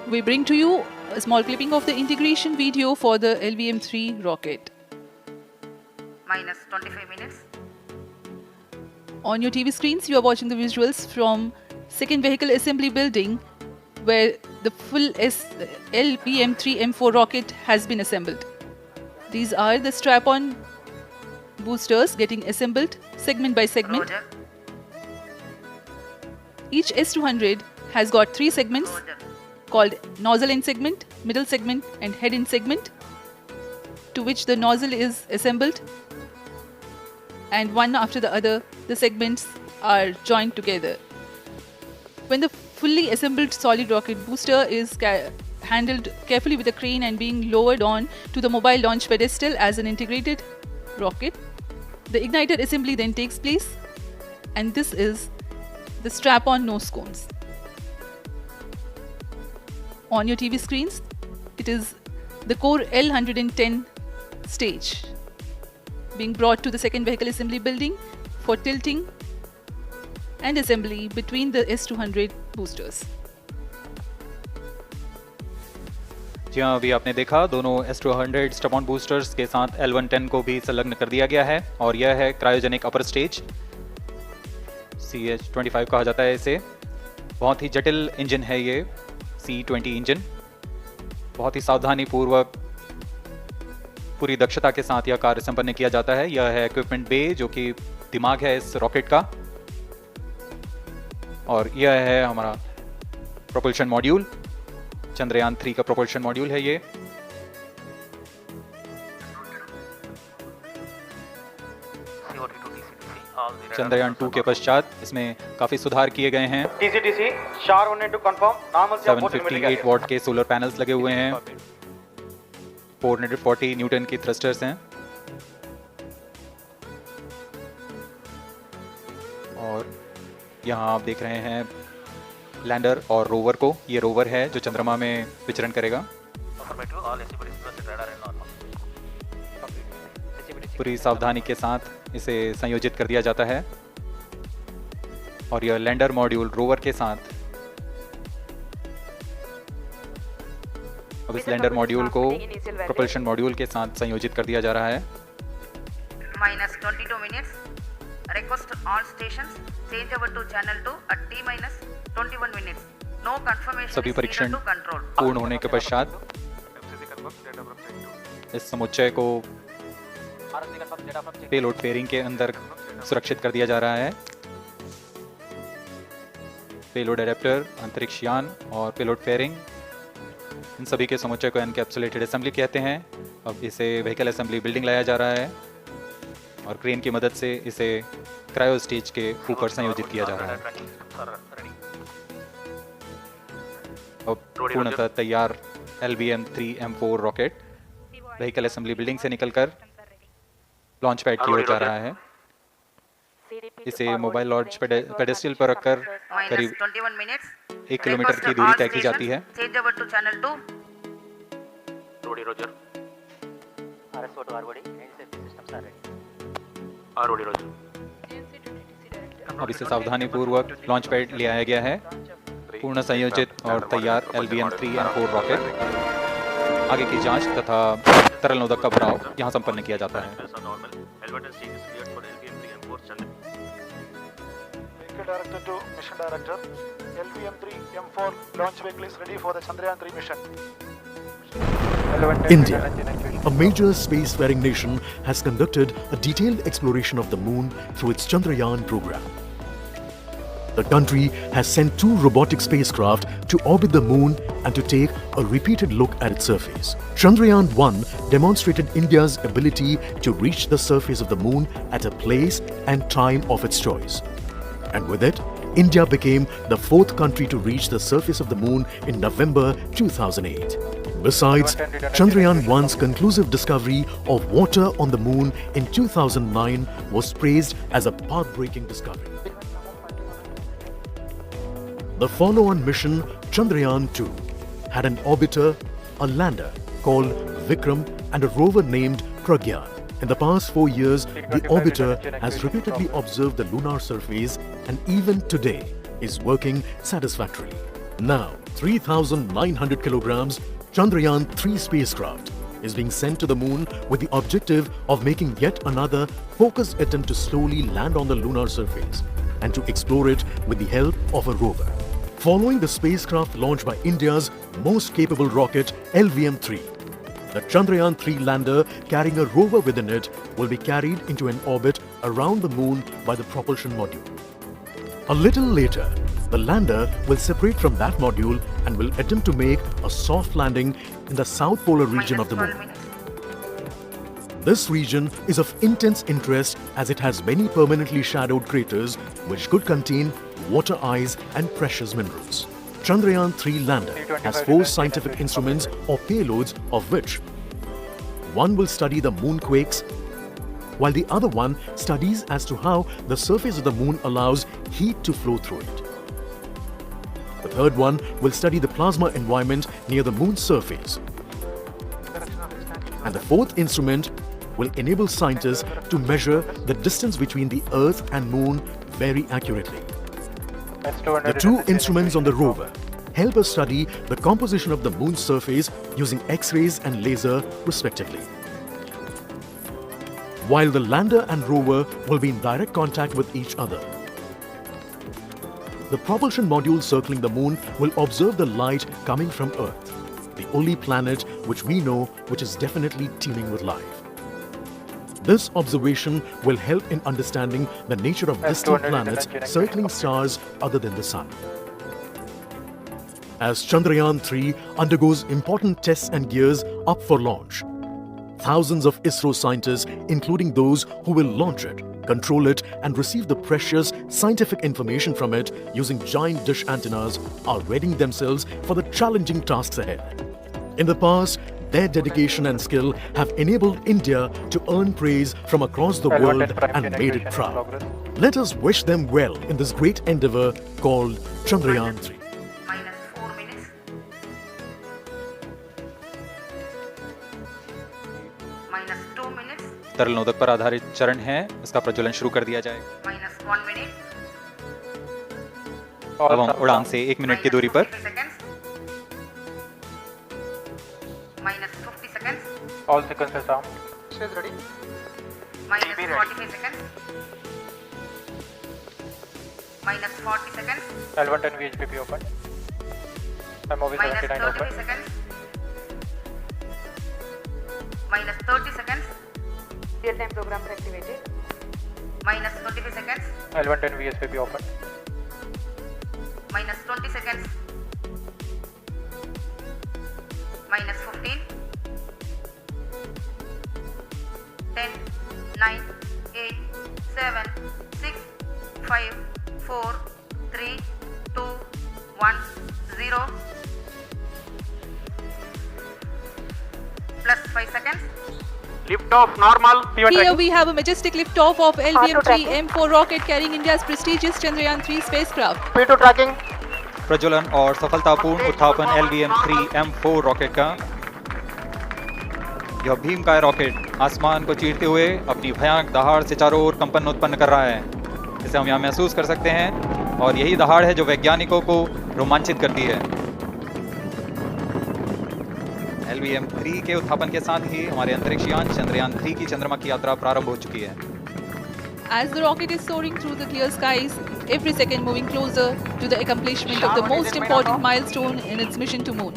we bring to you a small clipping of the integration video for the LVM-3 rocket. Minus 25 minutes. On your TV screens, you are watching the visuals from second vehicle assembly building where the full LVM-3 M4 rocket has been assembled. These are the strap-on boosters getting assembled segment by segment. Roger. Each S200 has got 3 segments Roger. called nozzle end segment, middle segment and head end segment, to which the nozzle is assembled, and one after the other the segments are joined together. When the fully assembled solid rocket booster is handled carefully with a crane and being lowered on to the mobile launch pedestal as an integrated rocket, the igniter assembly then takes place, and this is the strap-on nose cones. On your TV screens, it is the core L110 stage being brought to the second vehicle assembly building for tilting and assembly between the S200 boosters. जी हाँ, अभी आपने देखा दोनों S200 स्टप-ऑन boosters के साथ L110 को भी संलग्न कर दिया गया है और यह है क्रायोजेनिक अपर स्टेज, CH25 कहा जाता है इसे। बहुत ही जटिल इंजन है ये C20 इंजन। बहुत ही सावधानी पूर्वक पूरी दक्षता के साथ यह कार्य संपन्न किया जाता है। यह है इक्विपमेंट बे जो कि दिमाग है इस रॉकेट का, और यह है हमारा प्रोपल्शन मॉड्यूल। चंद्रयान 3 का प्रोपल्शन मॉड्यूल है ये। चंद्रयान 2 के पश्चात इसमें काफी सुधार किए गए हैं। 758 वॉट के सोलर पैनल्स लगे हुए हैं, 440 न्यूटन की थ्रस्टर्स हैं, और यहाँ आप देख रहे हैं लैंडर और रोवर को। ये रोवर है जो चंद्रमा में विचरण करेगा। पूरी सावधानी के साथ इसे संयोजित कर दिया जाता है, और यह लैंडर मॉड्यूल रोवर के साथ अब इस लैंडर मॉड्यूल को प्रोपल्शन मॉड्यूल के साथ संयोजित कर दिया जा रहा है। Minus 22 minutes. Request all stations change over to channel 2 at T-minus 21 minutes. No confirmation सभी is परीक्षण needed to control. पूर्ण होने के पश्चात इस समुच्चय को पेलोड फेयरिंग के अंदर सुरक्षित कर दिया जा रहा है। पेलोड एडेप्टर, अंतरिक्ष यान और पेलोड फेयरिंग, इन सभी के समुच्चय को एनकैप्सुलेटेड असेंबली कहते हैं। अब इसे व्हीकल असेंबली बिल्डिंग लाया जा रहा है और क्रेन की मदद से इसे क्रायो स्टेज के ऊपर संयोजित किया जा रहा है। अब पूर्णतः तैयार LVM-3 M4 rocket vehicle assembly building से निकलकर लॉन्च पैड की ओर जा रहा है। इसे मोबाइल लॉन्च पेडेस्टल पर रखकर करीब 1 किलोमीटर की दूरी तय की जाती है। Change over to channel 2. अब इसे सावधानी पूर्वक लॉन्च पैड ले आया गया है। पूर्ण संयोजित और तैयार LVM-3 M4 रॉकेट। आगे की जांच तथा तरल नोदक का भराव यहाँ संपन्न किया जाता है। Director to Mission Director, LVM-3 M4 launch vehicle is ready for the Chandrayaan-3 mission. India, a major spacefaring nation, has conducted a detailed exploration of the moon through its Chandrayaan program. The country has sent 2 robotic spacecraft to orbit the moon and to take a repeated look at its surface. Chandrayaan-1 demonstrated India's ability to reach the surface of the moon at a place and time of its choice. And with it, India became the 4th country to reach the surface of the moon in November 2008. Besides, Chandrayaan-1's conclusive discovery of water on the moon in 2009 was praised as a path-breaking discovery. The follow-on mission, Chandrayaan-2, had an orbiter, a lander called Vikram, and a rover named Pragyan. In the past 4 years, the orbiter has repeatedly observed the lunar surface and even today is working satisfactorily. Now, 3,900 kilograms Chandrayaan-3 spacecraft is being sent to the moon with the objective of making yet another focused attempt to slowly land on the lunar surface and to explore it with the help of a rover. Following the spacecraft launched by India's most capable rocket LVM-3, the Chandrayaan-3 lander carrying a rover within it will be carried into an orbit around the moon by the propulsion module. A little later, the lander will separate from that module and will attempt to make a soft landing in the south polar region of the -12 moon. minutes. This region is of intense interest as it has many permanently shadowed craters which could contain water ice and precious minerals. Chandrayaan-3 lander has 4 scientific instruments or payloads, of which one will study the moonquakes, while the other one studies as to how the surface of the moon allows heat to flow through it. The third one will study the plasma environment near the moon's surface. And the fourth instrument will enable scientists to measure the distance between the Earth and Moon very accurately. The 2 instruments on the rover help us study the composition of the moon's surface using X-rays and laser respectively. While the lander and rover will be in direct contact with each other. The propulsion module circling the moon will observe the light coming from Earth, the only planet which we know which is definitely teeming with life. This observation will help in understanding the nature of distant planets circling stars other than the Sun. As Chandrayaan-3 undergoes important tests and gears up for launch, thousands of ISRO scientists, including those who will launch it, control it and receive the precious scientific information from it using giant dish antennas, are readying themselves for the challenging tasks ahead. In the past, their dedication and skill have enabled India to earn praise from across the world and made it proud. Let us wish them well in this great endeavor called Chandrayaan-3. -4 minutes. -2 minutes. तरल नोदक पर आधारित चरण है, इसका प्रज्वलन शुरू कर दिया जाए। -1 minute. अब हम उड़ान से 1 मिनट की दूरी पर -50 seconds. -50 seconds. All sequences armed. Is ready. -45 seconds. -40 seconds. L110 VHPP open. MOV 79 -33 open. seconds. -30 seconds. Real-time programs activated. -25 seconds. L110 VSPP open. -20 seconds. -15. 10, 9, 8, 7, 6, 5, 4, 3, 2, 1, 0. Plus 5 seconds. Lift off normal. Here we have a majestic liftoff of LVM-3 M4 rocket carrying India's prestigious Chandrayaan-3 spacecraft. P2 tracking. प्रज्वलन और सफलतापूर्ण उत्थापन LVM-3 M4 rocket का। यह भीमकाय rocket आसमान को चीरते हुए अपनी भयानक दहाड़ से चारों ओर कंपन उत्पन्न कर रहा है। इसे हम यहाँ महसूस कर सकते हैं और यही दहाड़ है जो वैज्ञानिकों को रोमांचित करती है। LVM-3 के उत्थापन के साथ ही हमारे अंतरिक्ष यान चंद्रयान-3 की चंद्रमा की यात्रा प्रारंभ हो चुकी है। As the rocket is soaring through the clear skies, every second moving closer to the accomplishment of the most important milestone in its mission to moon.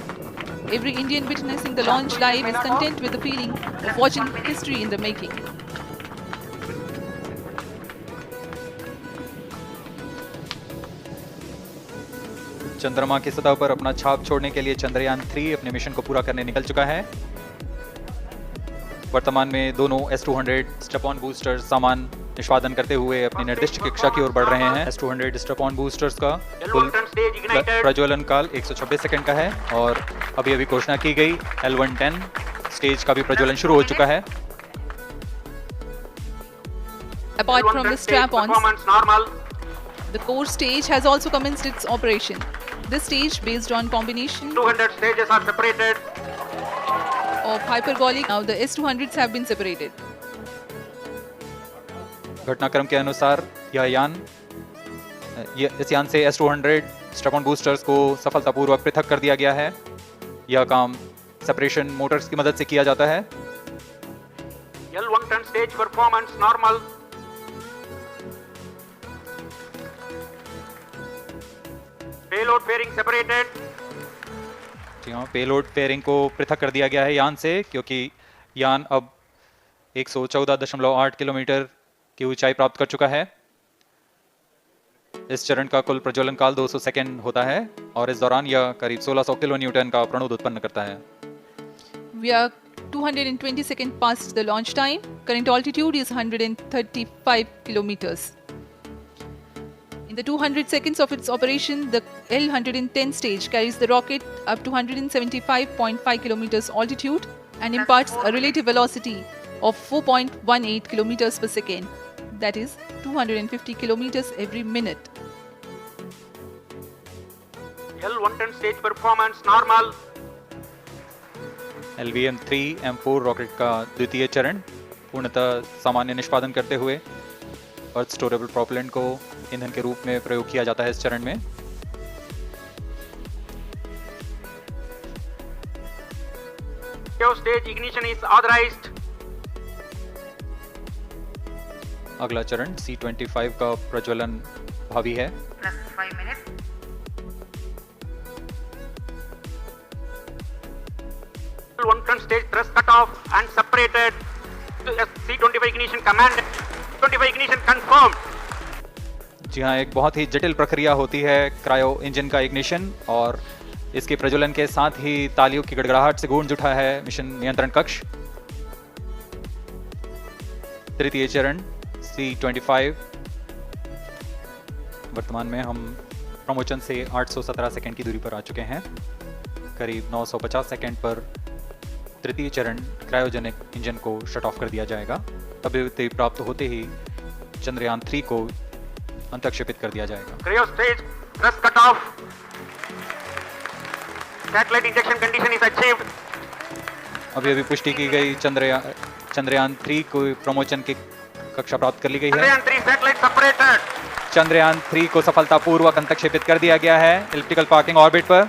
Every Indian witnessing the launch live is content with the feeling of watching history in the making. चंद्रमा की सतह पर अपना छाप छोड़ने के लिए चंद्रयान-3 अपने मिशन को पूरा करने निकल चुका है। वर्तमान में दोनों S-200 स्टेप-ऑन बूस्टर सामान निष्पादन करते हुए अपनी निर्दिष्ट कक्षा की ओर बढ़ रहे हैं। S-200 स्टेप-ऑन बूस्टर्स का कुल प्रज्वलन काल 126 सेकंड का है और अभी अभी घोषणा की गई L110 स्टेज का भी प्रज्वलन शुरू हो चुका है। Apart from the strap-ons, the core stage has also commenced its operation. This stage, based on combination 200 stages are separated. of hypergolic, now the S-200s have been separated. घटनाक्रम के अनुसार इस यान से S-200 स्ट्रैप ऑन बूस्टर्स को सफलतापूर्वक पृथक कर दिया गया है। यह काम सेपरेशन मोटर्स की मदद से किया जाता है। L1 turn stage performance normal. Payload fairing separated. जी हाँ, पेलोड फेयरिंग को पृथक कर दिया गया है यान से, क्योंकि यान अब 114.8 किलोमीटर की ऊंचाई प्राप्त कर चुका है। इस चरण का कुल प्रज्वलन काल 200 सेकेंड होता है और इस दौरान यह करीब 1600 किलो न्यूटन का प्रणोद उत्पन्न करता है। We are 220 seconds past the launch time. Current altitude is 135 kilometers. In the 200 seconds of its operation, the L-110 stage carries the rocket up to 175.5 kilometers altitude and imparts a relative velocity of 4.18 kilometers per second. That is 250 kilometers every minute. L1 turn stage performance normal. LVM-3 M4 rocket का द्वितीय चरण पूर्णतः सामान्य निष्पादन करते हुए अर्थ storable propellant को ईंधन के रूप में प्रयोग किया जाता है इस चरण में। Stage ignition is authorized. अगला चरण C25 का प्रज्वलन भावी है। plus 5 minutes. L1 turn stage thrust cut off and separated. C25 ignition command. C25 ignition confirmed. जी हाँ, एक बहुत ही जटिल प्रक्रिया होती है क्रायो इंजन का इग्निशन, और इसके प्रज्वलन के साथ ही तालियों की गड़गड़ाहट से गूंज उठा है मिशन नियंत्रण कक्ष। तृतीय चरण C25। वर्तमान में हम प्रमोचन से 817 सेकंड की दूरी पर आ चुके हैं। करीब 950 सेकंड पर तृतीय चरण क्रायोजेनिक इंजन को शट ऑफ कर दिया जाएगा। अभिव्यक्ति प्राप्त होते ही चंद्रयान 3 को अंतक्षेपित कर दिया जाएगा। Cryo stage thrust cut off. Satellite injection condition is achieved. अभी पुष्टि की गई चंद्रयान 3 को प्रमोचन की कक्षा प्राप्त कर ली गई है। Chandrayaan 3 satellite separated. चंद्रयान 3 को सफलतापूर्वक अंतक्षेपित कर दिया गया है इलिप्टिकल पार्किंग ऑर्बिट पर।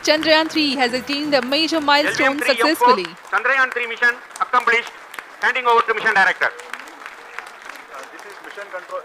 Chandrayaan 3 has attained a major milestone LVM-3 successfully. Chandrayaan 3 mission accomplished. Handing over to mission director. This is mission control.